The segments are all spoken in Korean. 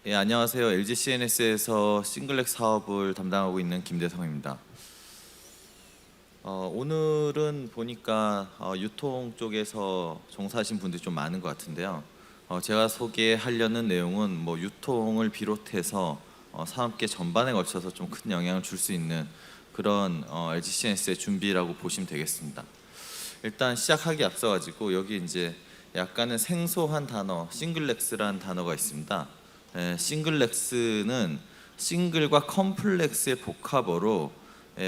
예, 안녕하세요. LG CNS에서 싱글렉 사업을 담당하고 있는 김대성입니다. 오늘은 보니까 유통 쪽에서 종사하신 분들이 좀 많은 것 같은데요. 제가 소개하려는 내용은 뭐 유통을 비롯해서 산업계 전반에 걸쳐서 좀 큰 영향을 줄 수 있는 그런 LG CNS의 준비라고 보시면 되겠습니다. 일단 시작하기 앞서 가지고 여기 이제 약간은 생소한 단어 싱글렉스라는 단어가 있습니다. 싱글렉스는 싱글과 컴플렉스의 복합어로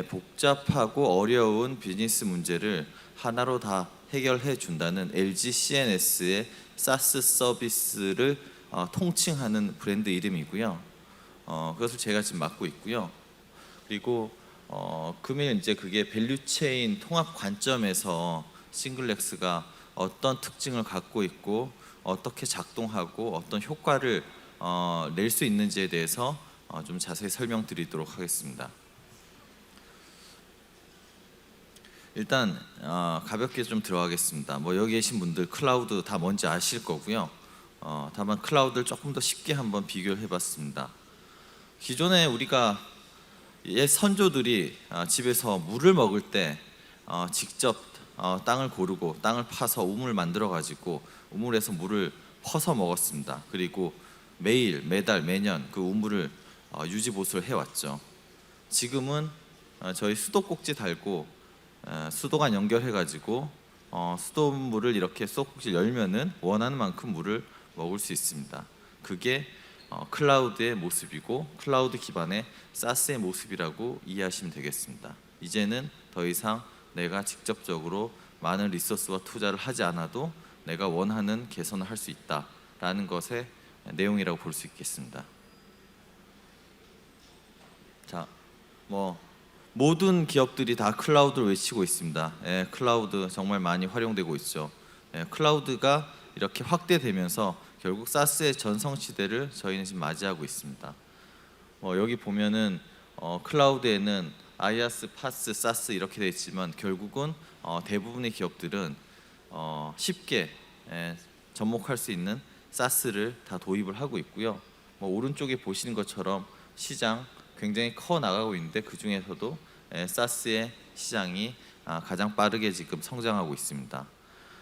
복잡하고 어려운 비즈니스 문제를 하나로 다 해결해 준다는 LG CNS의 사스 서비스를 통칭하는 브랜드 이름이고요. 그것을 제가 지금 맡고 있고요. 그리고 금일 이제 그게 밸류체인 통합 관점에서 싱글렉스가 어떤 특징을 갖고 있고 어떻게 작동하고 어떤 효과를 낼 수 있는지에 대해서 좀 자세히 설명드리도록 하겠습니다. 일단 가볍게 좀 들어가겠습니다. 뭐 여기 계신 분들 클라우드 다 뭔지 아실 거고요. 다만 클라우드를 조금 더 쉽게 한번 비교를 해봤습니다. 기존에 우리가 옛 선조들이 집에서 물을 먹을 때 직접 땅을 고르고 땅을 파서 우물을 만들어 가지고 우물에서 물을 퍼서 먹었습니다. 그리고 매일, 매달, 매년 그 우물을 유지 보수를 해왔죠. 지금은 저희 수도꼭지 달고 수도관 연결해 가지고 수돗물을 이렇게 수도꼭지 열면은 원하는 만큼 물을 먹을 수 있습니다. 그게 클라우드의 모습이고 클라우드 기반의 사스의 모습이라고 이해하시면 되겠습니다. 이제는 더 이상 내가 직접적으로 많은 리소스와 투자를 하지 않아도 내가 원하는 개선을 할 수 있다라는 것의 내용이라고 볼 수 있겠습니다. 자, 뭐 모든 기업들이 다 클라우드를 외치고 있습니다. 클라우드 정말 많이 활용되고 있죠. 클라우드가 이렇게 확대되면서 결국 사스의 전성시대를 저희는 지금 맞이하고 있습니다. 여기 보면은 클라우드에는 아이아스, 파스, 사스 이렇게 되어 있지만 결국은 대부분의 기업들은 쉽게 접목할 수 있는 사스를 다 도입을 하고 있고요. 오른쪽에 보시는 것처럼 시장 굉장히 커 나가고 있는데 그 중에서도 사스의 시장이 가장 빠르게 지금 성장하고 있습니다.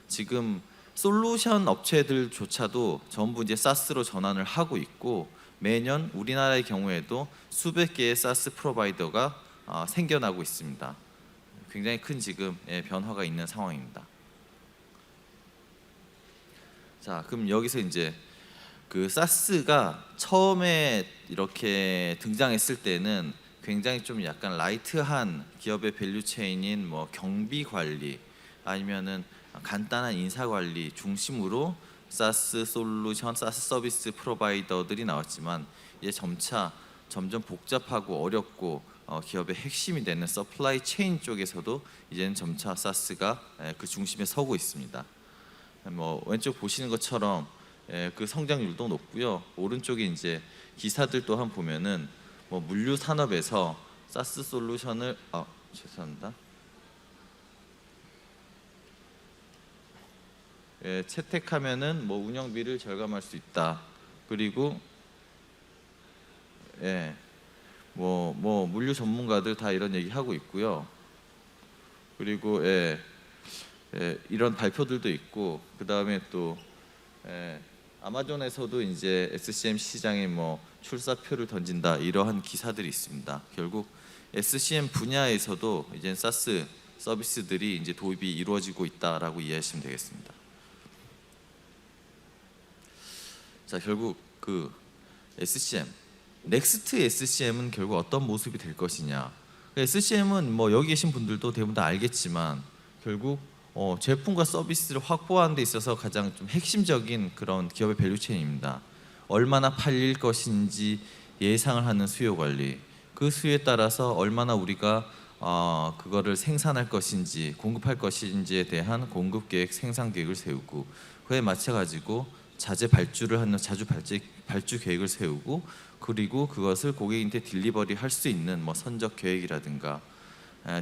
지금 솔루션 업체들조차도 전부 이제 사스로 전환을 하고 있고 매년 우리나라의 경우에도 수백 개의 사스 프로바이더가 생겨나고 있습니다. 굉장히 큰 지금 변화가 있는 상황입니다. 자, 그럼 여기서 이제 그 사스가 처음에 이렇게 등장했을 때는 굉장히 좀 약간 라이트한 기업의 밸류 체인인 뭐 경비 관리 아니면은 간단한 인사 관리 중심으로 사스 솔루션, 사스 서비스 프로바이더들이 나왔지만 이제 점점 복잡하고 어렵고 기업의 핵심이 되는 서플라이 체인 쪽에서도 이제는 점차 사스가 그 중심에 서고 있습니다. 왼쪽 보시는 것처럼 그 성장률도 높고요. 오른쪽에 이제 기사들 또한 보면은 물류 산업에서 사스 솔루션을 죄송합니다. 채택하면은 운영비를 절감할 수 있다. 그리고 물류 전문가들 다 이런 얘기 하고 있고요. 그리고 이런 발표들도 있고 그 다음에 또 아마존에서도 이제 SCM 시장에 출사표를 던진다 이러한 기사들이 있습니다. 결국 SCM 분야에서도 이제 사스 서비스들이 이제 도입이 이루어지고 있다라고 이해하시면 되겠습니다. 자, 결국 그 SCM, 넥스트 SCM은 결국 어떤 모습이 될 것이냐. SCM은 여기 계신 분들도 대부분 다 알겠지만 결국 제품과 서비스를 확보하는 데 있어서 가장 좀 핵심적인 그런 기업의 밸류체인입니다. 얼마나 팔릴 것인지 예상을 하는 수요 관리, 그 수요에 따라서 얼마나 우리가 그거를 생산할 것인지 공급할 것인지에 대한 공급 계획, 생산 계획을 세우고 그에 맞춰 가지고 자재 발주를 하는 발주 계획을 세우고 그리고 그것을 고객한테 딜리버리 할 수 있는 선적 계획이라든가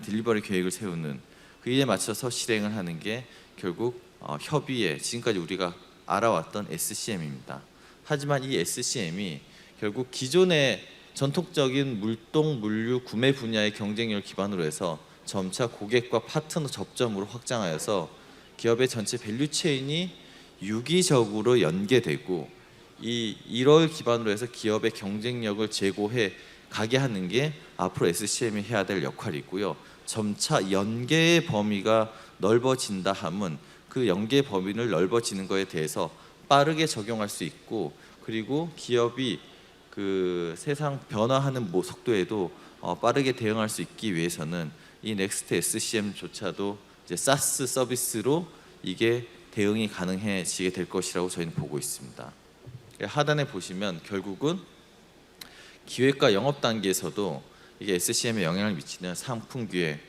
딜리버리 계획을 세우는 그에 맞춰서 실행을 하는 게 결국 협의에 지금까지 우리가 알아왔던 SCM입니다. 하지만 이 SCM이 결국 기존의 전통적인 물동 물류 구매 분야의 경쟁력을 기반으로 해서 점차 고객과 파트너 접점으로 확장하여서 기업의 전체 밸류 체인이 유기적으로 연계되고 이걸 기반으로 해서 기업의 경쟁력을 제고해 가게 하는 게 앞으로 SCM이 해야 될 역할이고요. 점차 연계의 범위가 넓어진다 함은 그 연계 범위를 넓어지는 것에 대해서 빠르게 적용할 수 있고, 그리고 기업이 그 세상 변화하는 속도에도 빠르게 대응할 수 있기 위해서는 이 넥스트 SCM조차도 이제 사스 서비스로 이게 대응이 가능해지게 될 것이라고 저희는 보고 있습니다. 하단에 보시면 결국은 기획과 영업 단계에서도 이게 SCM에 영향을 미치는 상품 기획,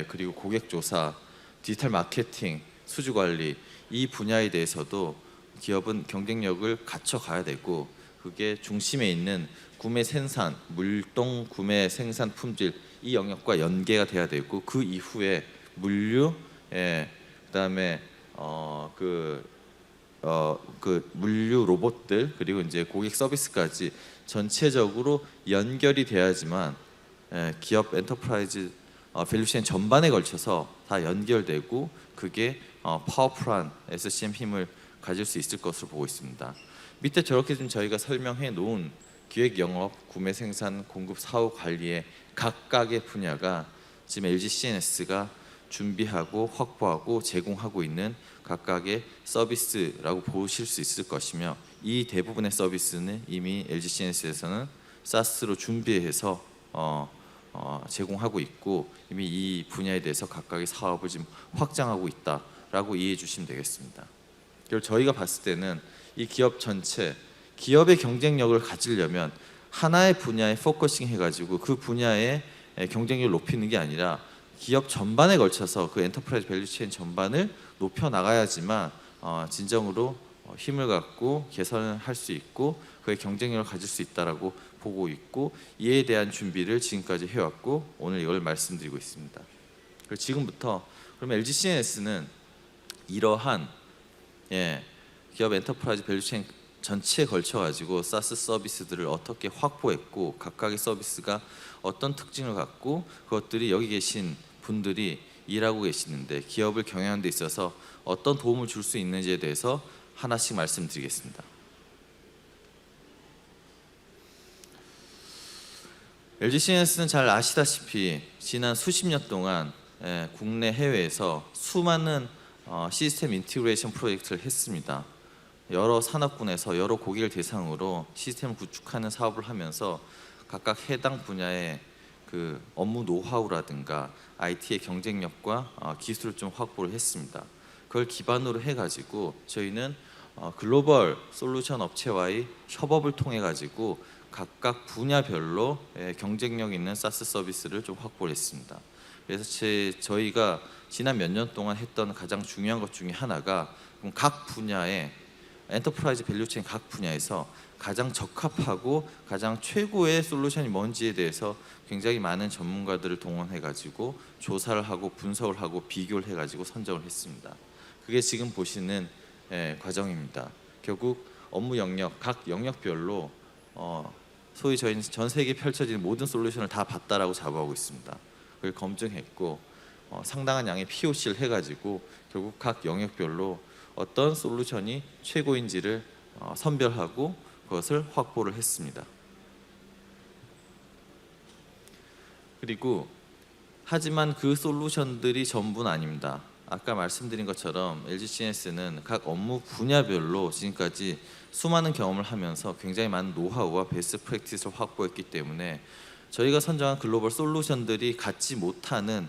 그리고 고객 조사, 디지털 마케팅, 수주 관리, 이 분야에 대해서도 기업은 경쟁력을 갖춰가야 되고, 그게 중심에 있는 구매 생산, 물동 구매 생산 품질, 이 영역과 연계가 돼야 되고, 그 이후에 물류, 그다음에 그 물류 로봇들, 그리고 이제 고객 서비스까지 전체적으로 연결이 돼야지만 기업 엔터프라이즈 밸류체인 전반에 걸쳐서 다 연결되고, 그게 파워풀한 SCM 힘을 가질 수 있을 것으로 보고 있습니다. 밑에 저렇게 좀 저희가 설명해 놓은 기획, 영업, 구매, 생산, 공급, 사후 관리의 각각의 분야가 지금 LG CNS가 준비하고 확보하고 제공하고 있는 각각의 서비스라고 보실 수 있을 것이며, 이 대부분의 서비스는 이미 LG CNS에서는 사스로 준비해서 제공하고 있고, 이미 이 분야에 대해서 각각의 사업을 지금 확장하고 있다라고 이해해 주시면 되겠습니다. 그리고 저희가 봤을 때는 이 기업 전체, 기업의 경쟁력을 가지려면 하나의 분야에 포커싱 해가지고 그 분야의 경쟁력을 높이는 게 아니라 기업 전반에 걸쳐서 그 엔터프라이즈 밸류체인 전반을 높여 나가야지만 진정으로 힘을 갖고 개선을 할 수 있고 그의 경쟁력을 가질 수 있다라고 보고 있고, 이에 대한 준비를 지금까지 해왔고 오늘 이걸 말씀드리고 있습니다. 그리고 지금부터 그러면 LG CNS는 이러한 기업 엔터프라이즈 밸류체인 전체에 걸쳐 가지고 사스 서비스들을 어떻게 확보했고, 각각의 서비스가 어떤 특징을 갖고 그것들이 여기 계신 분들이 일하고 계시는데 기업을 경영하는 데 있어서 어떤 도움을 줄 수 있는지에 대해서 하나씩 말씀드리겠습니다. LG CNS는 잘 아시다시피 지난 수십 년 동안 국내 해외에서 수많은 시스템 인티그레이션 프로젝트를 했습니다. 여러 산업군에서 여러 고객을 대상으로 시스템을 구축하는 사업을 하면서 각각 해당 분야의 그 업무 노하우라든가 IT의 경쟁력과 기술을 좀 확보를 했습니다. 그걸 기반으로 해가지고 저희는 글로벌 솔루션 업체와의 협업을 통해 가지고 각각 분야별로 경쟁력 있는 사스 서비스를 좀 확보를 했습니다. 그래서 저희가 지난 몇 년 동안 했던 가장 중요한 것 중에 하나가 각 분야의 엔터프라이즈 밸류체인 각 분야에서 가장 적합하고 가장 최고의 솔루션이 뭔지에 대해서 굉장히 많은 전문가들을 동원해 가지고 조사를 하고 분석을 하고 비교를 해 가지고 선정을 했습니다. 그게 지금 보시는 과정입니다. 결국 업무 영역, 각 영역별로 소위 저희는 전 세계에 펼쳐지는 모든 솔루션을 다 봤다라고 자부하고 있습니다. 그걸 검증했고 상당한 양의 POC를 해가지고 결국 각 영역별로 어떤 솔루션이 최고인지를 선별하고 그것을 확보를 했습니다. 그리고 하지만 그 솔루션들이 전부는 아닙니다. 아까 말씀드린 것처럼 LG CNS는 각 업무 분야별로 지금까지 수많은 경험을 하면서 굉장히 많은 노하우와 베스트 프랙티스를 확보했기 때문에 저희가 선정한 글로벌 솔루션들이 갖지 못하는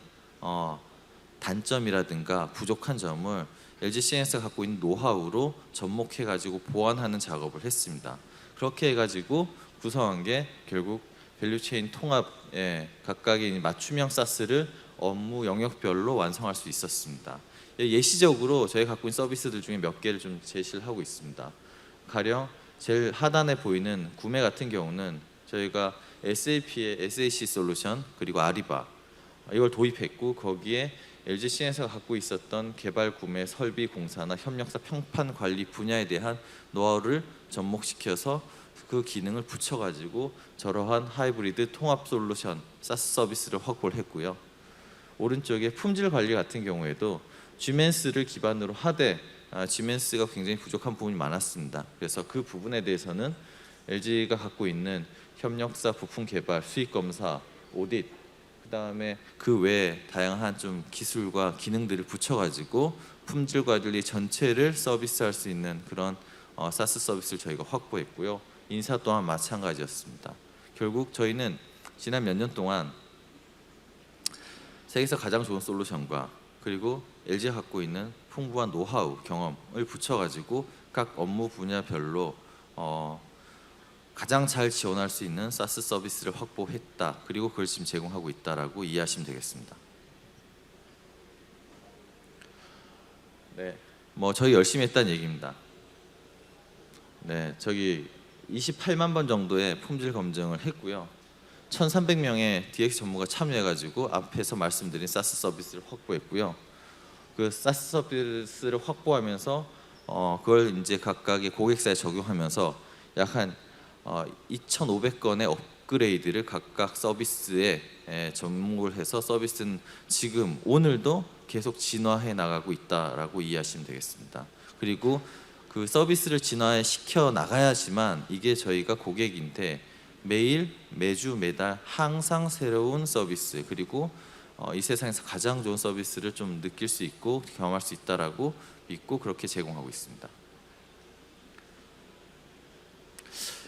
단점이라든가 부족한 점을 LG CNS가 갖고 있는 노하우로 접목해가지고 보완하는 작업을 했습니다. 그렇게 해가지고 구성한 게 결국 밸류체인 통합에 각각의 맞춤형 사스를 업무 영역별로 완성할 수 있었습니다. 예시적으로 저희가 갖고 있는 서비스들 중에 몇 개를 좀 제시를 하고 있습니다. 가령 제일 하단에 보이는 구매 같은 경우는 저희가 SAP의 SAC 솔루션 그리고 아리바 이걸 도입했고, 거기에 LG CNS가 갖고 있었던 개발, 구매, 설비, 공사나 협력사, 평판 관리 분야에 대한 노하우를 접목시켜서 그 기능을 붙여가지고 저러한 하이브리드 통합 솔루션 사스 서비스를 확보를 했고요. 오른쪽에 품질 관리 같은 경우에도 G맨스를 기반으로 하되 G맨스가 굉장히 부족한 부분이 많았습니다. 그래서 그 부분에 대해서는 LG가 갖고 있는 협력사 부품 개발, 수익 검사, 오딧, 그다음에 그 외에 다양한 좀 기술과 기능들을 붙여가지고 품질 관리 전체를 서비스할 수 있는 그런 사스 서비스를 저희가 확보했고요. 인사 또한 마찬가지였습니다. 결국 저희는 지난 몇 년 동안 세계에서 가장 좋은 솔루션과 그리고 LG가 갖고 있는 풍부한 노하우, 경험을 붙여가지고 각 업무 분야별로 가장 잘 지원할 수 있는 사스 서비스를 확보했다. 그리고 그걸 지금 제공하고 있다라고 이해하시면 되겠습니다. 네, 뭐 저희 열심히 했다는 얘기입니다. 네, 저기 28만 번 정도의 품질 검증을 했고요. 1,300명의 DX 전문가 참여해가지고 앞에서 말씀드린 사스 서비스를 확보했고요. 그 사스 서비스를 확보하면서 그걸 이제 각각의 고객사에 적용하면서 약 한 2,500건의 업그레이드를 각각 서비스에 접목을 해서 서비스는 지금 오늘도 계속 진화해 나가고 있다라고 이해하시면 되겠습니다. 그리고 그 서비스를 진화해 시켜 나가야지만 이게 저희가 고객인데 매일, 매주, 매달 항상 새로운 서비스 그리고 이 세상에서 가장 좋은 서비스를 좀 느낄 수 있고 경험할 수 있다라고 믿고 그렇게 제공하고 있습니다.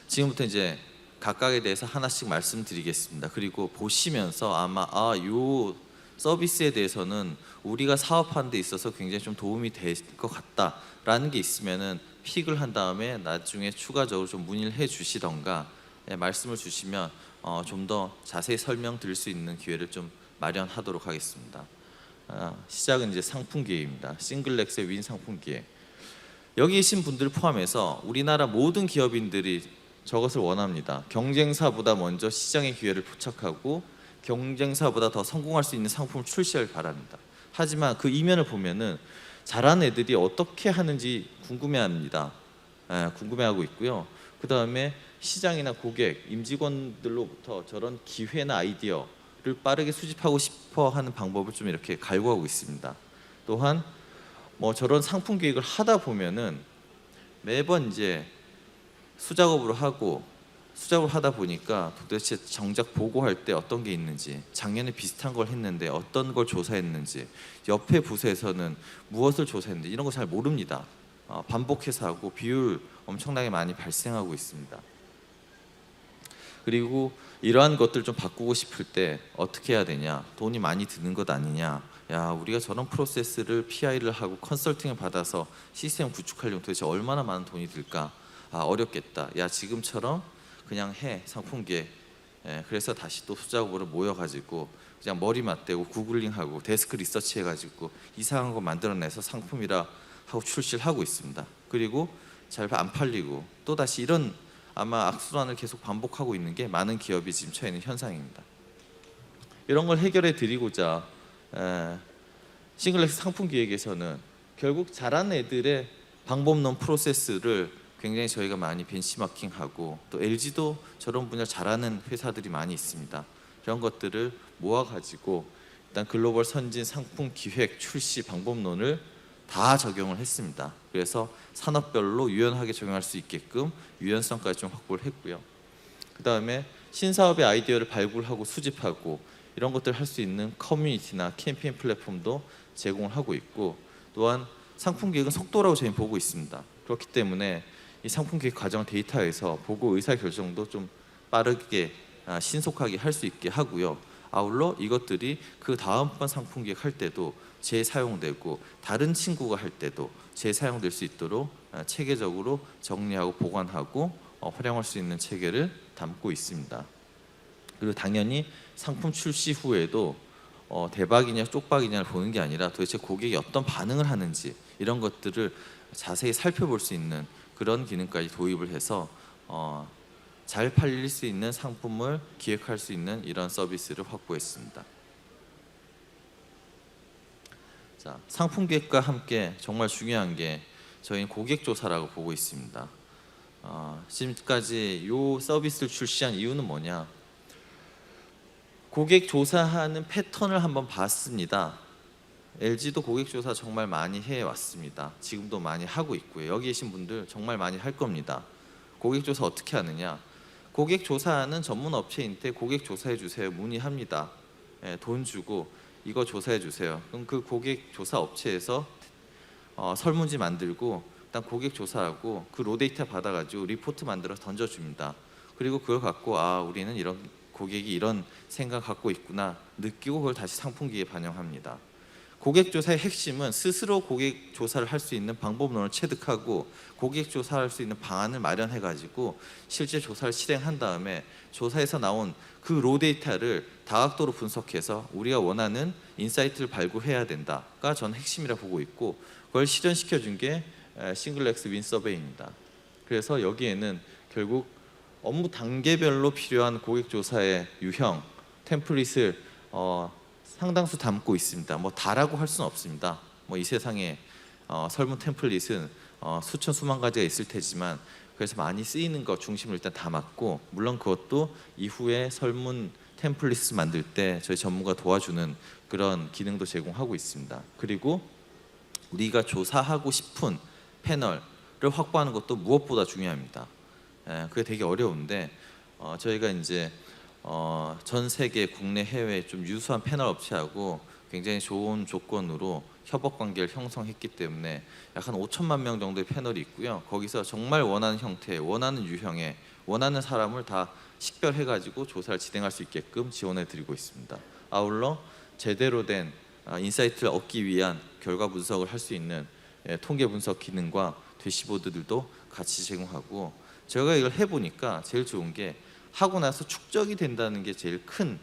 지금부터 이제 각각에 대해서 하나씩 말씀드리겠습니다. 그리고 보시면서 아마 요 서비스에 대해서는 우리가 사업하는 데 있어서 굉장히 좀 도움이 될 것 같다라는 게 있으면은 픽을 한 다음에 나중에 추가적으로 좀 문의를 해 주시던가 말씀을 주시면 좀 더 자세히 설명드릴 수 있는 기회를 좀 마련하도록 하겠습니다. 시작은 이제 상품 기획입니다. 싱글렉스의 윈 상품 기획. 여기 계신 분들 포함해서 우리나라 모든 기업인들이 저것을 원합니다. 경쟁사보다 먼저 시장의 기회를 포착하고 경쟁사보다 더 성공할 수 있는 상품을 출시하길 바랍니다. 하지만 그 이면을 보면은 잘하는 애들이 어떻게 하는지 궁금해합니다. 궁금해하고 있고요. 그 다음에 시장이나 고객, 임직원들로부터 저런 기회나 아이디어를 빠르게 수집하고 싶어하는 방법을 좀 이렇게 갈구하고 있습니다. 또한 뭐 저런 상품 기획을 하다 보면은 매번 이제 수작업으로 하다 보니까 도대체 정작 보고할 때 어떤 게 있는지, 작년에 비슷한 걸 했는데 어떤 걸 조사했는지, 옆에 부서에서는 무엇을 조사했는지 이런 거 잘 모릅니다. 반복해서 하고 비율 엄청나게 많이 발생하고 있습니다. 그리고 이러한 것들 좀 바꾸고 싶을 때 어떻게 해야 되냐? 돈이 많이 드는 것 아니냐? 야, 우리가 저런 프로세스를 PI를 하고 컨설팅을 받아서 시스템 구축하려면 도대체 얼마나 많은 돈이 들까? 어렵겠다. 야, 지금처럼 그냥 해 상품 기획. 그래서 다시 또 수작업으로 모여가지고 그냥 머리 맞대고 구글링하고 데스크 리서치 해가지고 이상한 거 만들어내서 상품이라 하고 출시를 하고 있습니다. 그리고 잘 안 팔리고 또 다시 이런 아마 악순환을 계속 반복하고 있는 게 많은 기업이 지금 처해 있는 현상입니다. 이런 걸 해결해 드리고자 싱글렉스 상품 기획에서는 결국 잘하는 애들의 방법론 프로세스를 굉장히 저희가 많이 벤치마킹하고 또 LG도 저런 분야 잘하는 회사들이 많이 있습니다. 이런 것들을 모아가지고 일단 글로벌 선진 상품 기획 출시 방법론을 다 적용을 했습니다. 그래서 산업별로 유연하게 적용할 수 있게끔 유연성까지 좀 확보를 했고요. 그 다음에 신사업의 아이디어를 발굴하고 수집하고 이런 것들을 할 수 있는 커뮤니티나 캠페인 플랫폼도 제공을 하고 있고 또한 상품 기획은 속도라고 저희는 보고 있습니다. 그렇기 때문에 이 상품 기획 과정을 데이터에서 보고 의사 결정도 좀 빠르게 신속하게 할 수 있게 하고요. 아울러 이것들이 그 다음번 상품 기획 할 때도 재사용되고 다른 친구가 할 때도 재사용될 수 있도록 체계적으로 정리하고 보관하고 활용할 수 있는 체계를 담고 있습니다. 그리고 당연히 상품 출시 후에도 대박이냐 쪽박이냐를 보는 게 아니라 도대체 고객이 어떤 반응을 하는지 이런 것들을 자세히 살펴볼 수 있는 그런 기능까지 도입을 해서 잘 팔릴 수 있는 상품을 기획할 수 있는 이런 서비스를 확보했습니다. 자, 상품 기획과 함께 정말 중요한 게 저희는 고객 조사라고 보고 있습니다. 지금까지 이 서비스를 출시한 이유는 뭐냐? 고객 조사하는 패턴을 한번 봤습니다. LG도 고객 조사 정말 많이 해왔습니다. 지금도 많이 하고 있고요. 여기 계신 분들 정말 많이 할 겁니다. 고객 조사 어떻게 하느냐? 고객 조사하는 전문 업체인데 고객 조사해 주세요. 문의합니다. 돈 주고 이거 조사해 주세요. 그럼 그 고객 조사 업체에서 설문지 만들고 일단 고객 조사하고 그 로데이터 받아가지고 리포트 만들어 던져줍니다. 그리고 그걸 갖고 우리는 이런 고객이 이런 생각 갖고 있구나 느끼고 그걸 다시 상품기에 반영합니다. 고객 조사의 핵심은 스스로 고객 조사를 할 수 있는 방법론을 체득하고 고객 조사할 수 있는 방안을 마련해 가지고 실제 조사를 실행한 다음에 조사에서 나온 그 로데이터를 다각도로 분석해서 우리가 원하는 인사이트를 발굴해야 된다가 저는 핵심이라 보고 있고 그걸 실현시켜 준 게 싱글렉스 윈 서베이입니다. 그래서 여기에는 결국 업무 단계별로 필요한 고객 조사의 유형, 템플릿을 상당수 담고 있습니다. 뭐 다라고 할 수는 없습니다. 뭐 이 세상에 설문 템플릿은 수천 수만 가지가 있을 테지만 그래서 많이 쓰이는 것 중심을 일단 담았고 물론 그것도 이후에 설문 템플릿을 만들 때 저희 전문가 도와주는 그런 기능도 제공하고 있습니다. 그리고 우리가 조사하고 싶은 패널을 확보하는 것도 무엇보다 중요합니다. 그게 되게 어려운데 저희가 이제 전 세계 국내 해외 좀 유수한 패널 업체하고 굉장히 좋은 조건으로 협업 관계를 형성했기 때문에 약 한 5천만 명 정도의 패널이 있고요. 거기서 정말 원하는 형태, 원하는 유형의 원하는 사람을 다 식별해 가지고 조사를 진행할 수 있게끔 지원해 드리고 있습니다. 아울러 제대로 된 인사이트를 얻기 위한 결과 분석을 할 수 있는 통계 분석 기능과 대시보드들도 같이 제공하고 제가 이걸 해보니까 제일 좋은 게 하고 나서 축적이 된다는 게 제일 큰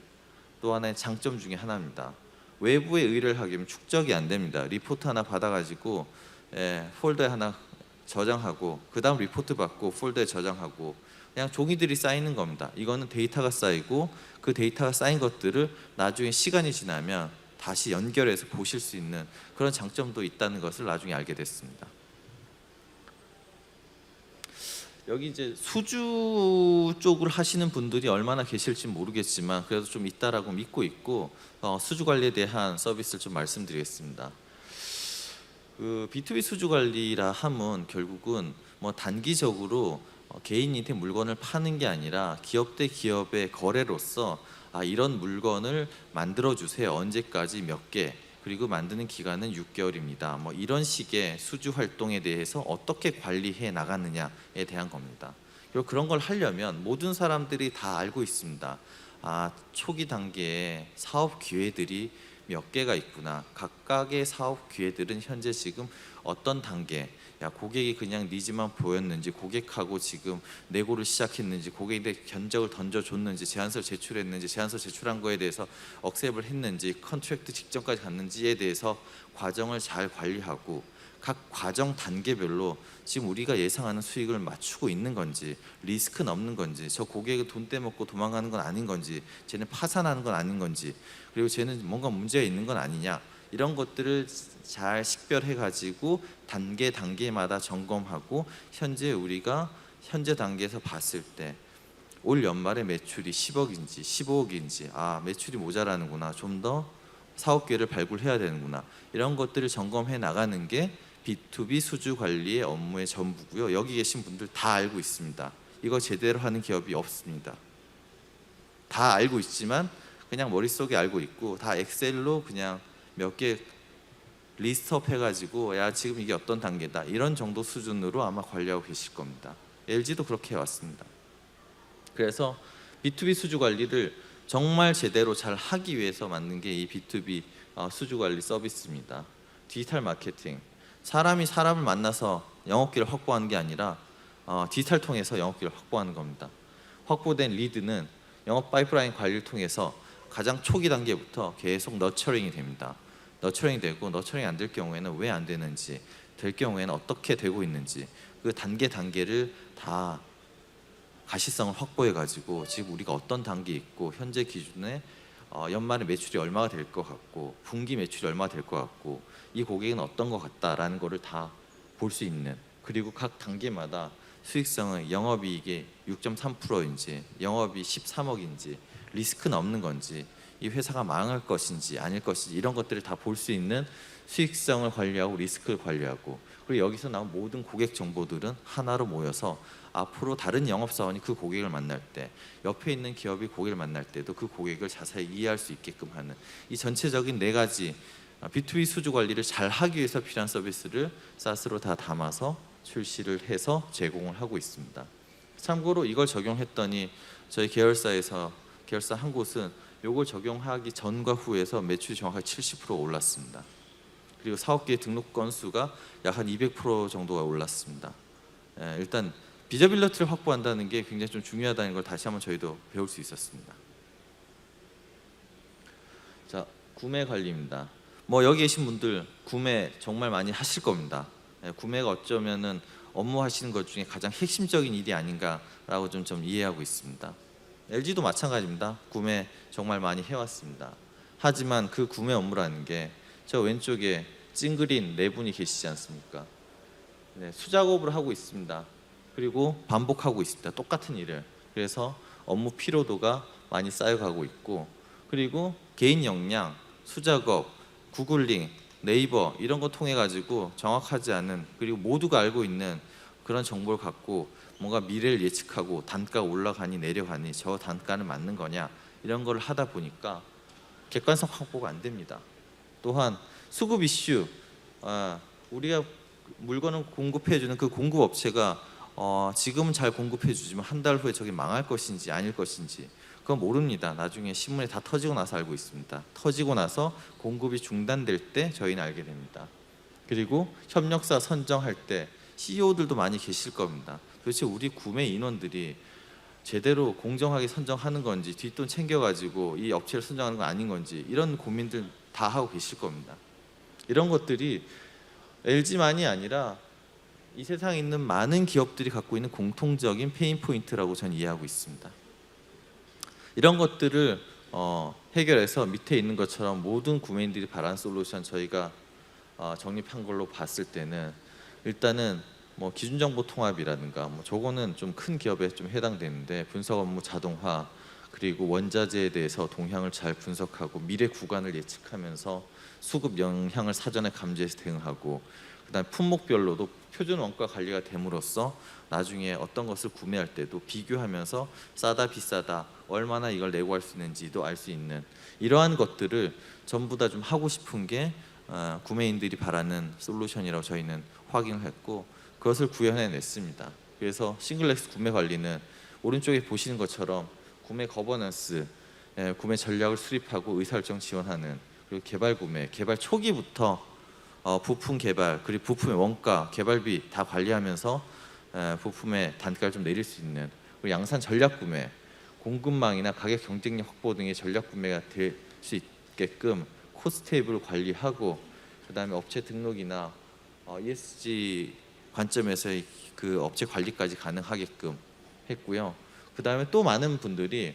또 하나의 장점 중에 하나입니다. 외부에 의뢰를 하게 되면 축적이 안 됩니다. 리포트 하나 받아가지고 폴더에 하나 저장하고 그 다음 리포트 받고 폴더에 저장하고 그냥 종이들이 쌓이는 겁니다. 이거는 데이터가 쌓이고 그 데이터가 쌓인 것들을 나중에 시간이 지나면 다시 연결해서 보실 수 있는 그런 장점도 있다는 것을 나중에 알게 됐습니다. 여기 이제 수주 쪽을 하시는 분들이 얼마나 계실지 모르겠지만 그래도 좀 있다라고 믿고 있고 수주 관리에 대한 서비스를 좀 말씀드리겠습니다. 그 B2B 수주 관리라 함은 결국은 뭐 단기적으로 개인한테 물건을 파는 게 아니라 기업 대 기업의 거래로서 이런 물건을 만들어 주세요. 언제까지 몇 개. 그리고 만드는 기간은 6개월입니다. 뭐 이런 식의 수주 활동에 대해서 어떻게 관리해 나가느냐에 대한 겁니다. 그리고 그런 걸 하려면 모든 사람들이 다 알고 있습니다. 초기 단계에 사업 기회들이 몇 개가 있구나. 각각의 사업 기회들은 현재 지금 어떤 단계, 고객이 그냥 니즈만 보였는지 고객하고 지금 내고를 시작했는지 고객에게 견적을 던져줬는지 제안서를 제출했는지 제안서 제출한 거에 대해서 억셉을 했는지 컨트랙트 직전까지 갔는지에 대해서 과정을 잘 관리하고 각 과정 단계별로 지금 우리가 예상하는 수익을 맞추고 있는 건지 리스크는 없는 건지 저 고객은 돈 떼먹고 도망가는 건 아닌 건지 쟤는 파산하는 건 아닌 건지 그리고 쟤는 뭔가 문제가 있는 건 아니냐 이런 것들을 잘 식별해 가지고 단계마다 점검하고 현재 우리가 현재 단계에서 봤을 때 올 연말에 매출이 10억인지 15억인지 매출이 모자라는구나 좀 더 사업 기회를 발굴해야 되는구나 이런 것들을 점검해 나가는 게 B2B 수주 관리의 업무의 전부고요. 여기 계신 분들 다 알고 있습니다. 이거 제대로 하는 기업이 없습니다. 다 알고 있지만 그냥 머릿속에 알고 있고 다 엑셀로 그냥 몇 개 리스트업 해가지고 지금 이게 어떤 단계다 이런 정도 수준으로 아마 관리하고 계실 겁니다. LG도 그렇게 해왔습니다. 그래서 B2B 수주 관리를 정말 제대로 잘 하기 위해서 만든 게 이 B2B 수주 관리 서비스입니다. 디지털 마케팅 사람이 사람을 만나서 영업기를 확보하는 게 아니라 디지털 통해서 영업기를 확보하는 겁니다. 확보된 리드는 영업 파이프라인 관리를 통해서 가장 초기 단계부터 계속 너처링이 됩니다. 너처링이 되고 너처링이 안 될 경우에는 왜 안 되는지 될 경우에는 어떻게 되고 있는지 그 단계를 다 가시성을 확보해 가지고 지금 우리가 어떤 단계에 있고 현재 기준에 연말에 매출이 얼마가 될 것 같고 분기 매출이 얼마가 될 것 같고 이 고객은 어떤 것 같다라는 거를 다 볼 수 있는 그리고 각 단계마다 수익성은 영업이익이 6.3%인지 영업이 13억인지 리스크는 없는 건지 이 회사가 망할 것인지 아닐 것인지 이런 것들을 다 볼 수 있는 수익성을 관리하고 리스크를 관리하고, 그리고 여기서 나온 모든 고객 정보들은 하나로 모여서 앞으로 다른 영업사원이 그 고객을 만날 때, 옆에 있는 기업이 고객을 만날 때도 그 고객을 자세히 이해할 수 있게끔 하는 이 전체적인 네 가지 B2B 수주 관리를 잘 하기 위해서 필요한 서비스를 SaaS로 다 담아서 출시를 해서 제공을 하고 있습니다. 참고로 이걸 적용했더니 저희 계열사 한 곳은 이걸 적용하기 전과 후에서 매출이 정확하게 70% 올랐습니다. 그리고 사업계 등록 건수가 약 한 200% 정도가 올랐습니다. 일단 비저빌리티를 확보한다는 게 굉장히 좀 중요하다는 걸 다시 한번 저희도 배울 수 있었습니다. 자, 구매 관리입니다. 뭐 여기 계신 분들 구매 정말 많이 하실 겁니다. 구매가 어쩌면은 업무 하시는 것 중에 가장 핵심적인 일이 아닌가라고 좀 이해하고 있습니다. LG도 마찬가지입니다. 구매 정말 많이 해왔습니다. 하지만 그 구매 업무라는 게 저 왼쪽에 찡그린 네 분이 계시지 않습니까? 네, 수작업을 하고 있습니다. 그리고 반복하고 있습니다. 똑같은 일을. 그래서 업무 피로도가 많이 쌓여가고 있고, 그리고 개인 역량, 수작업, 구글링, 네이버 이런 거 통해 가지고 정확하지 않은, 그리고 모두가 알고 있는 그런 정보를 갖고 뭔가 미래를 예측하고 단가가 올라가니 내려가니 저 단가는 맞는 거냐 이런 걸 하다 보니까 객관성 확보가 안 됩니다. 또한 수급 이슈, 우리가 물건을 공급해주는 그 공급 업체가 지금은 잘 공급해주지만 한 달 후에 저게 망할 것인지 아닐 것인지 그건 모릅니다. 나중에 신문에 다 터지고 나서 알고 있습니다. 터지고 나서 공급이 중단될 때 저희는 알게 됩니다. 그리고 협력사 선정할 때 CEO들도 많이 계실 겁니다. 도대체 우리 구매 인원들이 제대로 공정하게 선정하는 건지 뒷돈 챙겨가지고 이 업체를 선정하는 건 아닌 건지 이런 고민들 다 하고 계실 겁니다. 이런 것들이 LG만이 아니라 이 세상에 있는 많은 기업들이 갖고 있는 공통적인 페인 포인트라고 저는 이해하고 있습니다. 이런 것들을 해결해서 밑에 있는 것처럼 모든 구매인들이 바라는 솔루션 저희가 정립한 걸로 봤을 때는 일단은 뭐 기준정보 통합이라든가 뭐 저거는 좀 큰 기업에 좀 해당되는데 분석 업무 자동화, 그리고 원자재에 대해서 동향을 잘 분석하고 미래 구간을 예측하면서 수급 영향을 사전에 감지해서 대응하고, 그다음 품목별로도 표준 원가 관리가 됨으로써 나중에 어떤 것을 구매할 때도 비교하면서 싸다 비싸다 얼마나 이걸 내고 할 수 있는지도 알 수 있는 이러한 것들을 전부 다 좀 하고 싶은 게 구매인들이 바라는 솔루션이라고 저희는 확인을 했고 그것을 구현해냈습니다. 그래서 싱글렉스 구매 관리는 오른쪽에 보시는 것처럼 구매 거버넌스, 구매 전략을 수립하고 의사결정 지원하는, 그리고 개발 구매, 개발 초기부터 부품 개발, 그리고 부품의 원가, 개발비 다 관리하면서 부품의 단가를 좀 내릴 수 있는, 그리고 양산 전략 구매, 공급망이나 가격 경쟁력 확보 등의 전략 구매가 될 수 있게끔 코스트 테이블을 관리하고, 그다음에 업체 등록이나 ESG 관점에서의 그 업체 관리까지 가능하게끔 했고요. 그다음에 또 많은 분들이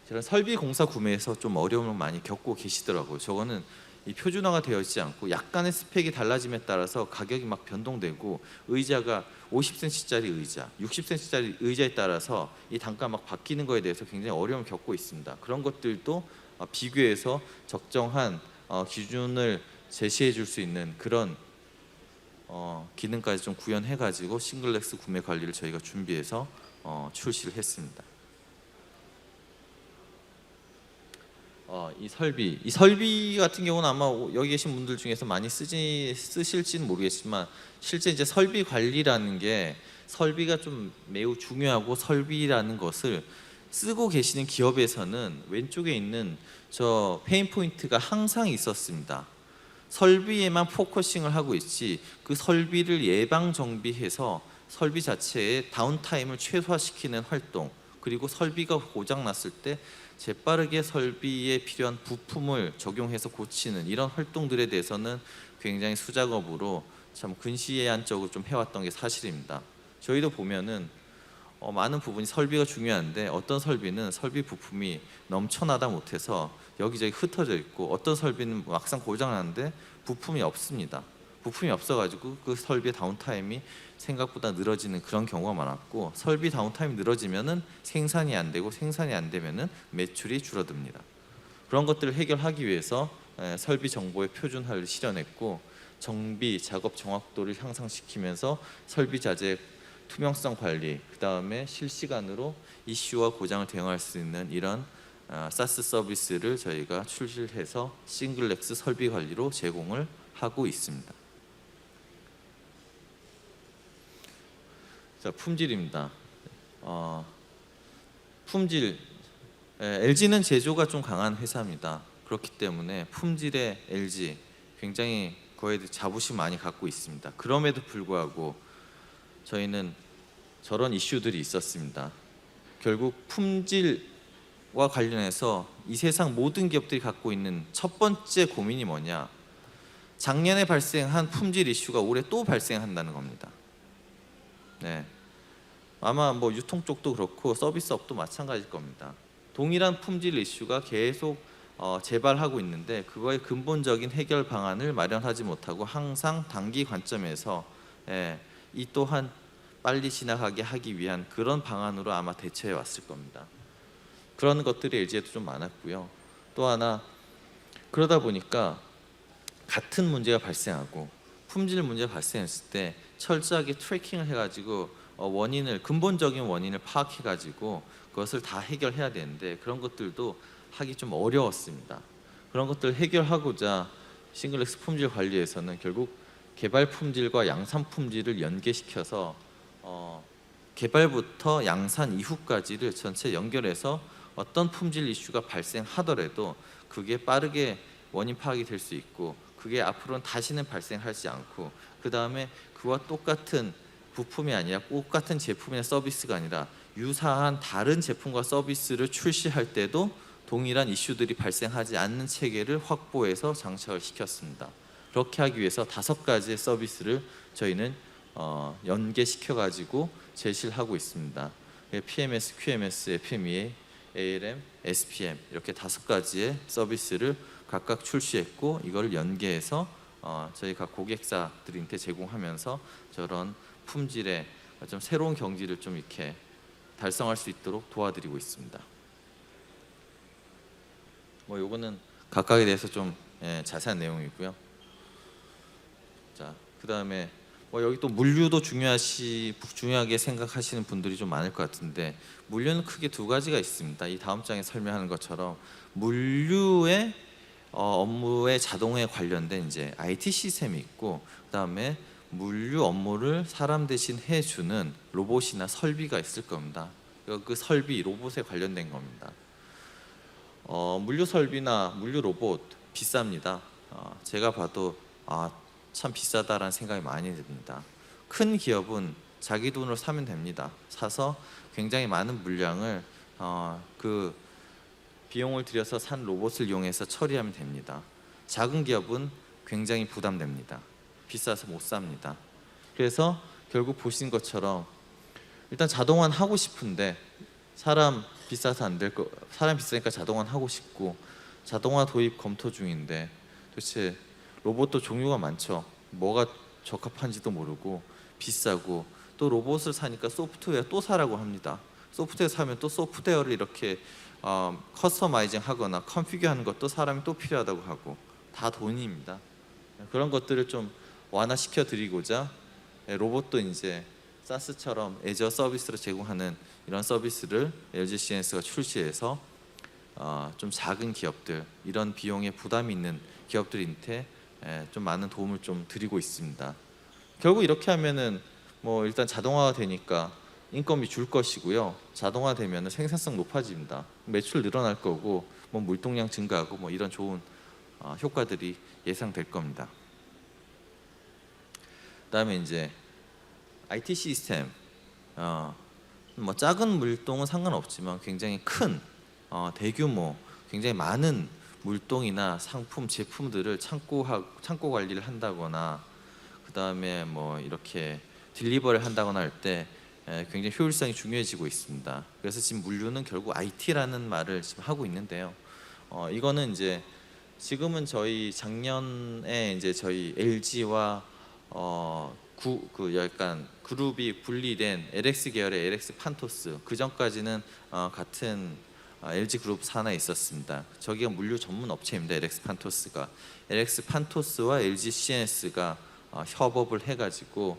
저런 설비 공사 구매에서 좀 어려움을 많이 겪고 계시더라고요. 저거는 이 표준화가 되어 있지 않고 약간의 스펙이 달라짐에 따라서 가격이 막 변동되고, 의자가 50cm짜리 의자, 60cm짜리 의자에 따라서 이 단가 막 바뀌는 거에 대해서 굉장히 어려움을 겪고 있습니다. 그런 것들도 비교해서 적정한 기준을 제시해 줄 수 있는 그런 기능까지 좀 구현해 가지고 싱글렉스 구매 관리를 저희가 준비해서 출시를 했습니다. 이 설비 같은 경우는 아마 여기 계신 분들 중에서 많이 쓰실지는 모르겠지만 실제 이제 설비 관리라는 게 설비가 좀 매우 중요하고, 설비라는 것을 쓰고 계시는 기업에서는 왼쪽에 있는 저 페인 포인트가 항상 있었습니다. 설비에만 포커싱을 하고 있지 그 설비를 예방 정비해서 설비 자체의 다운타임을 최소화시키는 활동, 그리고 설비가 고장 났을 때 재빠르게 설비에 필요한 부품을 적용해서 고치는 이런 활동들에 대해서는 굉장히 수작업으로 참 근시안적으로 좀 해왔던 게 사실입니다. 저희도 보면은 많은 부분이 설비가 중요한데 어떤 설비는 설비 부품이 넘쳐나다 못해서 여기저기 흩어져 있고, 어떤 설비는 막상 고장 나는데 부품이 없습니다. 부품이 없어가지고 그 설비의 다운타임이 생각보다 늘어지는 그런 경우가 많았고, 설비 다운타임이 늘어지면은 생산이 안 되고, 생산이 안 되면은 매출이 줄어듭니다. 그런 것들을 해결하기 위해서 설비 정보의 표준화를 실현했고, 정비 작업 정확도를 향상시키면서 설비 자재 투명성 관리, 그 다음에 실시간으로 이슈와 고장을 대응할 수 있는 이런 사스 서비스를 저희가 출시해서 싱글렉스 설비 관리로 제공을 하고 있습니다. 자, 품질입니다. 품질, LG는 제조가 좀 강한 회사입니다. 그렇기 때문에 품질의 LG 굉장히 그거에 대해 자부심 많이 갖고 있습니다. 그럼에도 불구하고 저희는 저런 이슈들이 있었습니다. 결국 품질과 관련해서 이 세상 모든 기업들이 갖고 있는 첫 번째 고민이 뭐냐? 작년에 발생한 품질 이슈가 올해 또 발생한다는 겁니다. 네, 아마 뭐 유통 쪽도 그렇고 서비스업도 마찬가지일 겁니다. 동일한 품질 이슈가 계속 재발하고 있는데, 그거의 근본적인 해결 방안을 마련하지 못하고 항상 단기 관점에서 이 또한 빨리 지나가게 하기 위한 그런 방안으로 아마 대처해 왔을 겁니다. 그런 것들이 LG에도 좀 많았고요. 또 하나, 그러다 보니까 같은 문제가 발생하고 품질 문제가 발생했을 때 철저하게 트래킹을 해가지고 근본적인 원인을 파악해가지고 그것을 다 해결해야 되는데, 그런 것들도 하기 좀 어려웠습니다. 그런 것들을 해결하고자 싱글렉스 품질 관리에서는 결국 개발 품질과 양산 품질을 연계시켜서 개발부터 양산 이후까지를 전체 연결해서 어떤 품질 이슈가 발생하더라도 그게 빠르게 원인 파악이 될 수 있고, 그게 앞으로는 다시는 발생하지 않고, 그 다음에 그와 똑같은 부품이 아니라 똑같은 제품이나 서비스가 아니라 유사한 다른 제품과 서비스를 출시할 때도 동일한 이슈들이 발생하지 않는 체계를 확보해서 장착을 시켰습니다. 그렇게 하기 위해서 5가지의 서비스를 저희는 연계시켜 가지고 제시를 하고 있습니다. PMS, QMS, FMEA, ALM, SPM 이렇게 5가지의 서비스를 각각 출시했고, 이걸 연계해서 저희가 고객사들한테 제공하면서 저런 품질의 좀 새로운 경지를 좀 이렇게 달성할 수 있도록 도와드리고 있습니다. 뭐 요거는 각각에 대해서 좀 자세한 내용이고요. 자, 그다음에 뭐 여기 또 물류도 중요하게 생각하시는 분들이 좀 많을 것 같은데, 물류는 크게 2가지가 있습니다. 이 다음 장에 설명하는 것처럼 물류의 업무의 자동화에 관련된 이제 IT 시스템이 있고, 그다음에 물류 업무를 사람 대신 해주는 로봇이나 설비가 있을 겁니다. 그 설비 로봇에 관련된 겁니다. 물류 설비나 물류 로봇 비쌉니다. 제가 봐도 참 비싸다라는 생각이 많이 듭니다. 큰 기업은 자기 돈으로 사면 됩니다. 사서 굉장히 많은 물량을 그 비용을 들여서 산 로봇을 이용해서 처리하면 됩니다. 작은 기업은 굉장히 부담됩니다. 비싸서 못 삽니다. 그래서 결국 보신 것처럼 일단 자동화는 하고 싶은데 사람 비싸서 안 될 거, 사람 비싸니까 자동화는 하고 싶고 자동화 도입 검토 중인데, 도대체 로봇도 종류가 많죠. 뭐가 적합한지도 모르고 비싸고, 또 로봇을 사니까 소프트웨어 또 사라고 합니다. 소프트웨어 사면 또 소프트웨어를 이렇게 커스터마이징 하거나 컨피규어 하는 것도 사람이 또 필요하다고 하고, 다 돈입니다. 그런 것들을 좀 완화시켜 드리고자 로봇도 이제 사스처럼 애저 서비스로 제공하는 이런 서비스를 LG CNS가 출시해서 좀 작은 기업들, 이런 비용에 부담이 있는 기업들한테 좀 많은 도움을 좀 드리고 있습니다. 결국 이렇게 하면은 뭐 일단 자동화가 되니까 인건비 줄 것이고요. 자동화 되면은 생산성 높아집니다. 매출 늘어날 거고, 뭐 물동량 증가하고 뭐 이런 좋은 효과들이 예상될 겁니다. 그다음에 이제 IT 시스템, 뭐 작은 물동은 상관없지만 굉장히 큰 대규모, 굉장히 많은 물동이나 상품, 제품들을 창고 관리를 한다거나, 그다음에 뭐 이렇게 딜리버를 한다거나 할 때 굉장히 효율성이 중요해지고 있습니다. 그래서 지금 물류는 결국 IT라는 말을 지금 하고 있는데요. 이거는 이제 지금은 저희 작년에 이제 저희 LG와 약간 그룹이 분리된 LX 계열의 LX 판토스, 그 전까지는 같은 LG 그룹 산하에 있었습니다. 저기가 물류 전문 업체입니다. LX 판토스가. LX 판토스와 LG CNS가 협업을 해가지고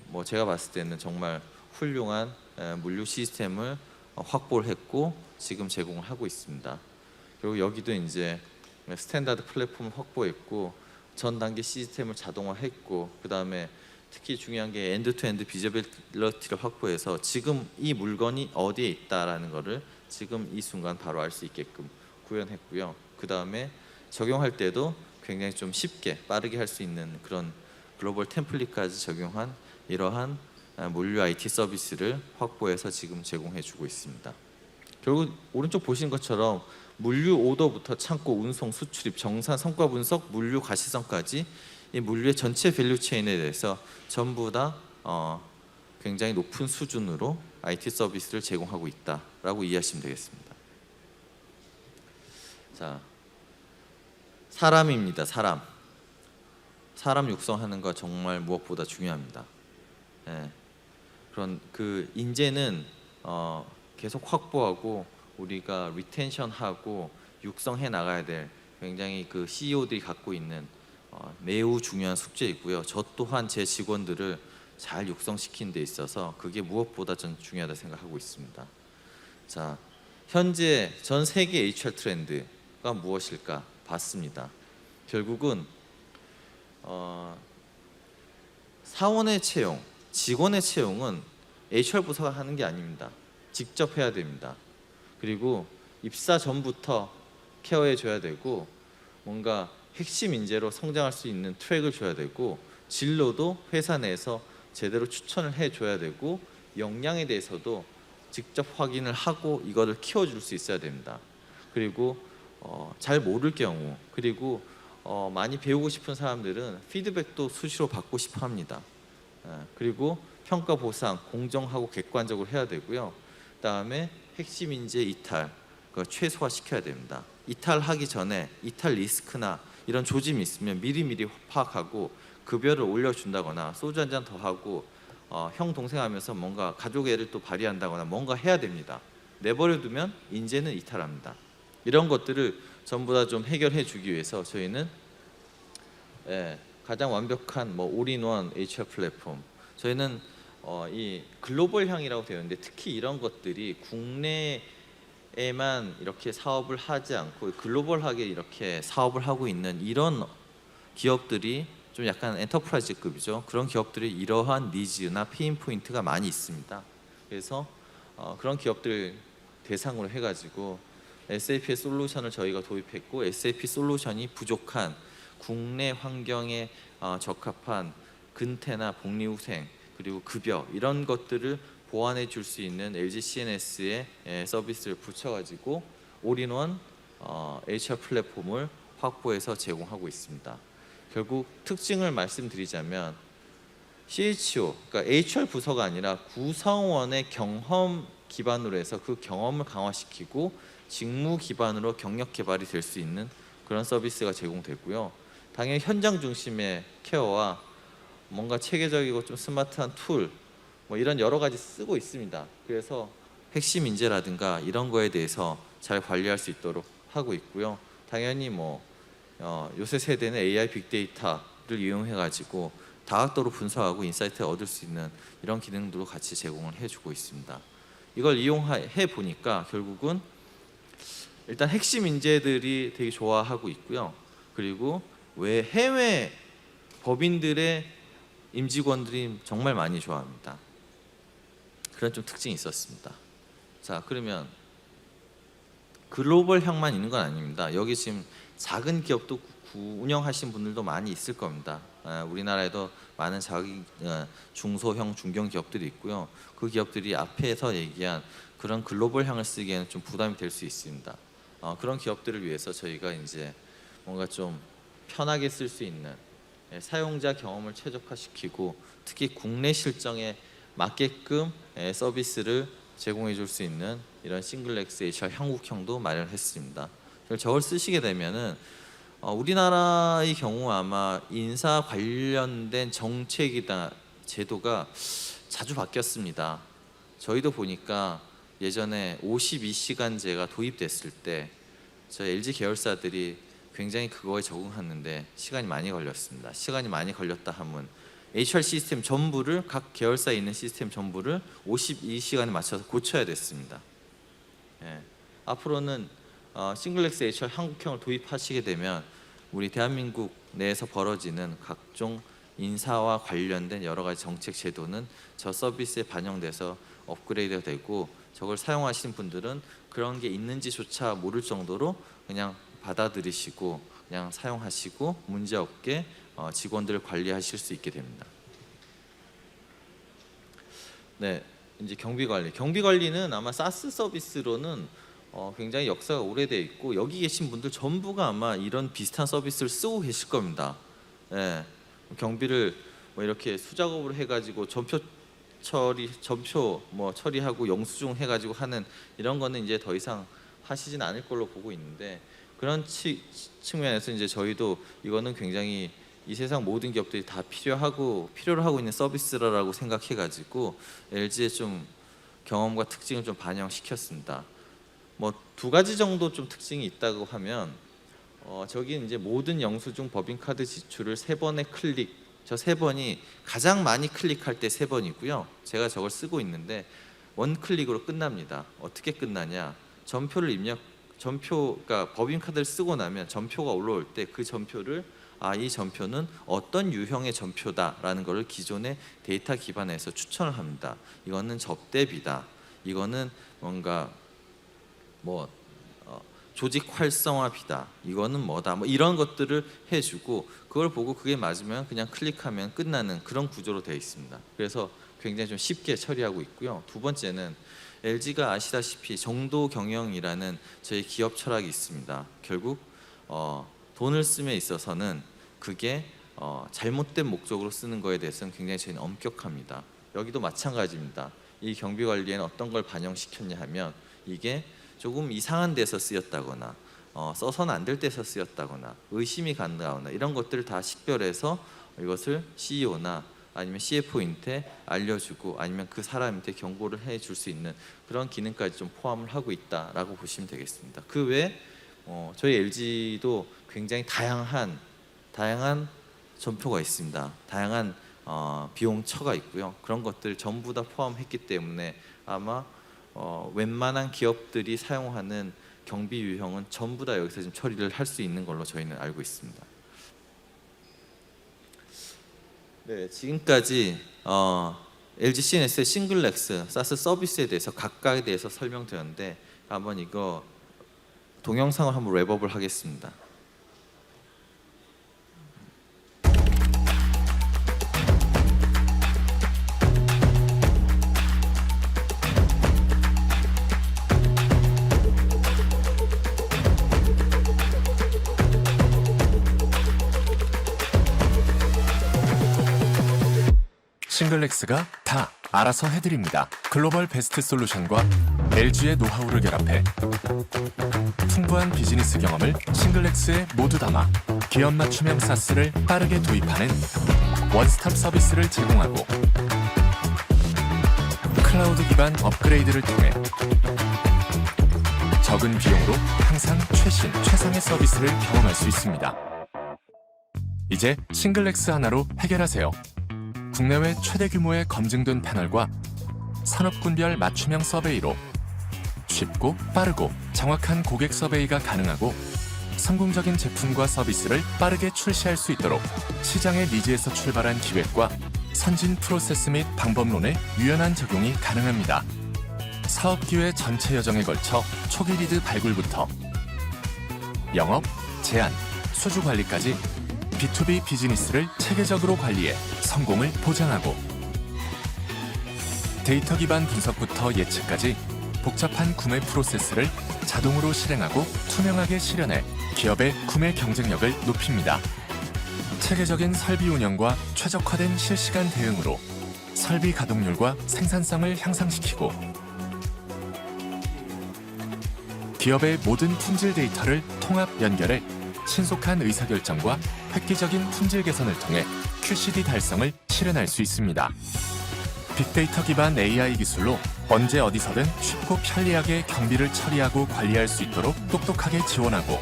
뭐 제가 봤을 때는 정말 훌륭한 물류 시스템을 확보를 했고 지금 제공을 하고 있습니다. 그리고 여기도 이제 스탠다드 플랫폼을 확보했고 전 단계 시스템을 자동화했고, 그 다음에 특히 중요한 게 엔드투엔드 비저빌리티를 확보해서 지금 이 물건이 어디에 있다라는 거를 지금 이 순간 바로 알 수 있게끔 구현했고요. 그 다음에 적용할 때도 굉장히 좀 쉽게 빠르게 할 수 있는 그런 글로벌 템플릿까지 적용한 이러한 물류 IT 서비스를 확보해서 지금 제공해주고 있습니다. 결국 오른쪽 보시는 것처럼 물류 오더부터 창고, 운송, 수출입, 정산, 성과 분석, 물류 가시성까지 이 물류의 전체 밸류 체인에 대해서 전부 다 굉장히 높은 수준으로 IT 서비스를 제공하고 있다라고 이해하시면 되겠습니다. 자, 사람입니다. 사람 육성하는 거 정말 무엇보다 중요합니다. 예. 그런 그 인재는 계속 확보하고 우리가 리텐션하고 육성해 나가야 될 굉장히 그 CEO들이 갖고 있는 매우 중요한 숙제이고요. 저 또한 제 직원들을 잘 육성시키는 데 있어서 그게 무엇보다 전 중요하다 생각하고 있습니다. 자, 현재 전 세계 HR 트렌드가 무엇일까 봤습니다. 결국은 사원의 채용, 직원의 채용은 HR 부서가 하는 게 아닙니다. 직접 해야 됩니다. 그리고 입사 전부터 케어해 줘야 되고 뭔가 핵심 인재로 성장할 수 있는 트랙을 줘야 되고 진로도 회사 내에서 제대로 추천을 해줘야 되고 역량에 대해서도 직접 확인을 하고 이거를 키워줄 수 있어야 됩니다. 그리고 잘 모를 경우, 그리고 많이 배우고 싶은 사람들은 피드백도 수시로 받고 싶어 합니다. 그리고 평가 보상 공정하고 객관적으로 해야 되고요. 그다음에 핵심 인재 이탈 최소화 시켜야 됩니다. 이탈하기 전에 이탈 리스크나 이런 조짐이 있으면 미리미리 파악하고 급여를 올려준다거나 소주 한 잔 더 하고 형 동생 하면서 뭔가 가족의 애를 또 발휘한다거나 뭔가 해야 됩니다. 내버려두면 인재는 이탈합니다. 이런 것들을 전부 다 좀 해결해 주기 위해서 저희는 가장 완벽한 올인원 HR 플랫폼, 저희는 이 글로벌향이라고 되어 있는데 특히 이런 것들이 국내에만 이렇게 사업을 하지 않고 글로벌하게 이렇게 사업을 하고 있는 이런 기업들이 좀 약간 엔터프라이즈급이죠. 그런 기업들이 이러한 니즈나 페인 포인트가 많이 있습니다. 그래서 그런 기업들 대상으로 해가지고 SAP의 솔루션을 저희가 도입했고 SAP 솔루션이 부족한 국내 환경에 적합한 근태나 복리후생 그리고 급여 이런 것들을 보완해 줄 수 있는 LG CNS의 서비스를 붙여가지고 올인원 HR 플랫폼을 확보해서 제공하고 있습니다. 결국 특징을 말씀드리자면 CHO, 그러니까 HR 부서가 아니라 구성원의 경험 기반으로 해서 그 경험을 강화시키고 직무 기반으로 경력 개발이 될 수 있는 그런 서비스가 제공되고요. 당연히 현장 중심의 케어와 뭔가 체계적이고 좀 스마트한 툴 이런 여러 가지 쓰고 있습니다. 그래서 핵심 인재라든가 이런 거에 대해서 잘 관리할 수 있도록 하고 있고요. 당연히 요새 세대는 AI 빅데이터를 이용해 가지고 다각도로 분석하고 인사이트를 얻을 수 있는 이런 기능들도 같이 제공을 해주고 있습니다. 이걸 이용해 보니까 결국은 일단 핵심 인재들이 되게 좋아하고 있고요. 그리고 왜 해외 법인들의 임직원들이 정말 많이 좋아합니다. 그런 좀 특징이 있었습니다. 자, 그러면 글로벌 향만 있는 건 아닙니다. 여기 지금 작은 기업도 운영하신 분들도 많이 있을 겁니다. 우리나라에도 많은 중소형 중견 기업들이 있고요. 그 기업들이 앞에서 얘기한 그런 글로벌 향을 쓰기에는 좀 부담이 될 수 있습니다. 그런 기업들을 위해서 저희가 이제 뭔가 좀 편하게 쓸 수 있는 사용자 경험을 최적화시키고 특히 국내 실정에 맞게끔 서비스를 제공해 줄 수 있는 이런 싱글렉스 HR 한국형도 마련했습니다. 저걸 쓰시게 되면은 우리나라의 경우 아마 인사 관련된 정책이나 제도가 자주 바뀌었습니다. 저희도 보니까 예전에 52시간제가 도입됐을 때 저희 LG 계열사들이 굉장히 그거에 적응하는데 시간이 많이 걸렸습니다. 시간이 많이 걸렸다 하면 HR 시스템 전부를 각 계열사에 있는 시스템 전부를 52시간에 맞춰서 고쳐야 됐습니다. 예. 앞으로는 싱글렉스 HR 한국형을 도입하시게 되면 우리 대한민국 내에서 벌어지는 각종 인사와 관련된 여러 가지 정책 제도는 저 서비스에 반영돼서 업그레이드가 되고 저걸 사용하시는 분들은 그런 게 있는지조차 모를 정도로 그냥 받아들이시고 그냥 사용하시고 문제없게 직원들을 관리하실 수 있게 됩니다. 네, 이제 경비 관리. 경비 관리는 아마 사스 서비스로는 굉장히 역사가 오래돼 있고 여기 계신 분들 전부가 아마 이런 비슷한 서비스를 쓰고 계실 겁니다. 예, 경비를 뭐 이렇게 수작업으로 해가지고 전표 뭐 처리하고 영수증 해가지고 하는 이런 거는 이제 더 이상 하시진 않을 걸로 보고 있는데 그런 측면에서 이제 저희도 이거는 굉장히 이 세상 모든 기업들이 다 필요로 하고 있는 서비스라고 생각해가지고 LG의 좀 경험과 특징을 좀 반영시켰습니다. 뭐 두 가지 정도 좀 특징이 있다고 하면 저기 이제 모든 영수증 법인카드 지출을 3번의 클릭, 저 3번이 가장 많이 클릭할 때 3번이고요. 제가 저걸 쓰고 있는데 원 클릭으로 끝납니다. 어떻게 끝나냐? 전표가 법인카드를 쓰고 나면 전표가 올라올 때 그 전표를 이 전표는 어떤 유형의 전표다라는 것을 기존의 데이터 기반에서 추천을 합니다. 이거는 접대비다. 이거는 뭔가 뭐 조직 활성화비다. 이거는 뭐다. 뭐 이런 것들을 해주고 그걸 보고 그게 맞으면 그냥 클릭하면 끝나는 그런 구조로 되어 있습니다. 그래서 굉장히 좀 쉽게 처리하고 있고요. 두 번째는 LG가 아시다시피 정도 경영이라는 저희 기업 철학이 있습니다. 결국 돈을 쓰에 있어서는 그게 잘못된 목적으로 쓰는 거에 대해서는 굉장히 저희는 엄격합니다. 여기도 마찬가지입니다. 이 경비 관리에는 어떤 걸 반영시켰냐 하면 이게 조금 이상한 데서 쓰였다거나 써서는 안 될 데서 쓰였다거나 의심이 간다거나 이런 것들을 다 식별해서 이것을 CEO나 아니면 CFO한테 알려주고 아니면 그 사람한테 경고를 해줄 수 있는 그런 기능까지 좀 포함을 하고 있다라고 보시면 되겠습니다. 그 외에 저희 LG도 굉장히 다양한 전표가 있습니다. 다양한 비용처가 있고요. 그런 것들 전부 다 포함했기 때문에 아마 웬만한 기업들이 사용하는 경비 유형은 전부 다 여기서 지금 처리를 할 수 있는 걸로 저희는 알고 있습니다. 네, 지금까지 LG CNS의 싱글렉스, 사스 서비스에 대해서 각각에 대해서 설명드렸는데 한번 이거 동영상을 한번 랩업을 하겠습니다. 싱글렉스가 다 알아서 해드립니다. 글로벌 베스트 솔루션과 LG의 노하우를 결합해 풍부한 비즈니스 경험을 싱글렉스에 모두 담아 기업 맞춤형 사스를 빠르게 도입하는 원스톱 서비스를 제공하고 클라우드 기반 업그레이드를 통해 적은 비용으로 항상 최상의 서비스를 경험할 수 있습니다. 이제 싱글렉스 하나로 해결하세요. 국내외 최대 규모의 검증된 패널과 산업군별 맞춤형 서베이로 쉽고 빠르고 정확한 고객 서베이가 가능하고 성공적인 제품과 서비스를 빠르게 출시할 수 있도록 시장의 니즈에서 출발한 기획과 선진 프로세스 및 방법론의 유연한 적용이 가능합니다. 사업 기회 전체 여정에 걸쳐 초기 리드 발굴부터 영업, 제안, 수주 관리까지 B2B 비즈니스를 체계적으로 관리해 성공을 보장하고 데이터 기반 분석부터 예측까지 복잡한 구매 프로세스를 자동으로 실행하고 투명하게 실현해 기업의 구매 경쟁력을 높입니다. 체계적인 설비 운영과 최적화된 실시간 대응으로 설비 가동률과 생산성을 향상시키고 기업의 모든 품질 데이터를 통합 연결해 신속한 의사결정과 획기적인 품질 개선을 통해 QCD 달성을 실현할 수 있습니다. 빅데이터 기반 AI 기술로 언제 어디서든 쉽고 편리하게 경비를 처리하고 관리할 수 있도록 똑똑하게 지원하고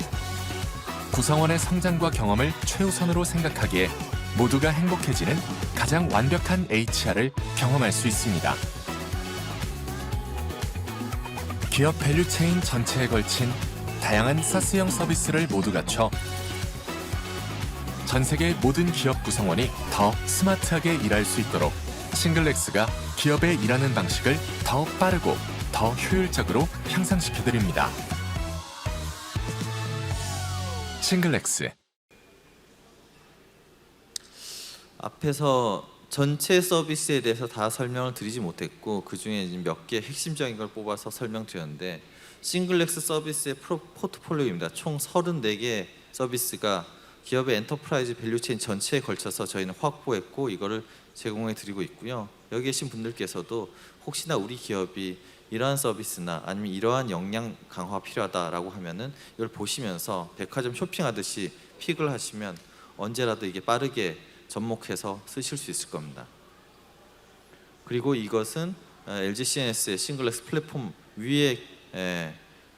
구성원의 성장과 경험을 최우선으로 생각하기에 모두가 행복해지는 가장 완벽한 HR을 경험할 수 있습니다. 기업 밸류체인 전체에 걸친 다양한 사스형 서비스를 모두 갖춰 전 세계 모든 기업 구성원이 더 스마트하게 일할 수 있도록 싱글렉스가 기업의 일하는 방식을 더 빠르고 더 효율적으로 향상시켜드립니다. 싱글렉스. 앞에서 전체 서비스에 대해서 다 설명을 드리지 못했고 그 중에 몇 개 핵심적인 걸 뽑아서 설명드렸는데 싱글렉스 서비스의 포트폴리오입니다. 총 34개 서비스가 기업의 엔터프라이즈 밸류체인 전체에 걸쳐서 저희는 확보했고 이거를 제공해 드리고 있고요. 여기 계신 분들께서도 혹시나 우리 기업이 이러한 서비스나 아니면 이러한 역량 강화 필요하다라고 하면은 이걸 보시면서 백화점 쇼핑하듯이 픽을 하시면 언제라도 이게 빠르게 접목해서 쓰실 수 있을 겁니다. 그리고 이것은 LG CNS의 싱글렉스 플랫폼 위에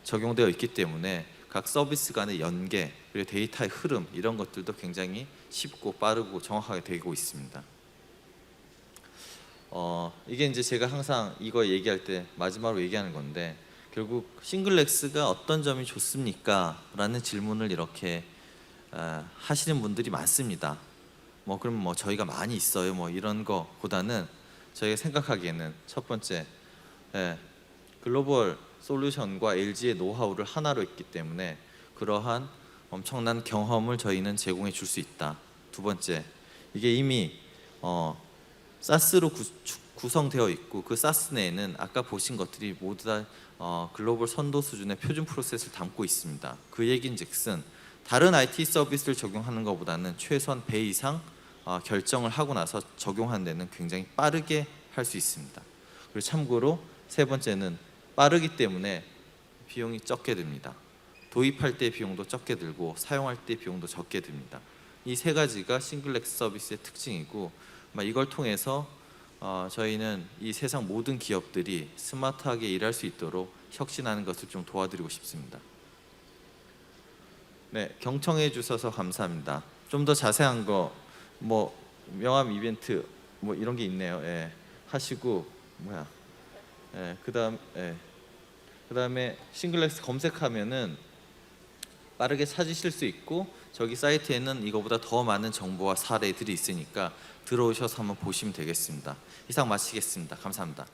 적용되어 있기 때문에 각 서비스 간의 연계 그리고 데이터의 흐름 이런 것들도 굉장히 쉽고 빠르고 정확하게 되고 있습니다. 이게 이제 제가 항상 이거 얘기할 때 마지막으로 얘기하는 건데 결국 싱글렉스가 어떤 점이 좋습니까? 라는 질문을 이렇게 하시는 분들이 많습니다. 그럼 저희가 많이 있어요 이런 거보다는 저희가 생각하기에는 첫 번째 글로벌 솔루션과 LG의 노하우를 하나로 있기 때문에 그러한 엄청난 경험을 저희는 제공해 줄 수 있다. 두 번째, 이게 이미 사스로 구성되어 있고 그 사스 내에는 아까 보신 것들이 모두 다 글로벌 선도 수준의 표준 프로세스를 담고 있습니다. 그 얘긴즉슨 다른 IT 서비스를 적용하는 것보다는 최소한 배 이상 결정을 하고 나서 적용하는 데는 굉장히 빠르게 할 수 있습니다. 그리고 참고로 세 번째는 빠르기 때문에 비용이 적게 듭니다. 도입할 때 비용도 적게 들고 사용할 때 비용도 적게 듭니다. 이 세 가지가 싱글렉스 서비스의 특징이고 이걸 통해서 저희는 이 세상 모든 기업들이 스마트하게 일할 수 있도록 혁신하는 것을 좀 도와드리고 싶습니다. 네, 경청해 주셔서 감사합니다. 좀 더 자세한 거 명함 이벤트 이런 게 있네요. 하시고 그다음에 싱글렉스 검색하면은 빠르게 찾으실 수 있고 저기 사이트에는 이거보다 더 많은 정보와 사례들이 있으니까 들어오셔서 한번 보시면 되겠습니다. 이상 마치겠습니다. 감사합니다.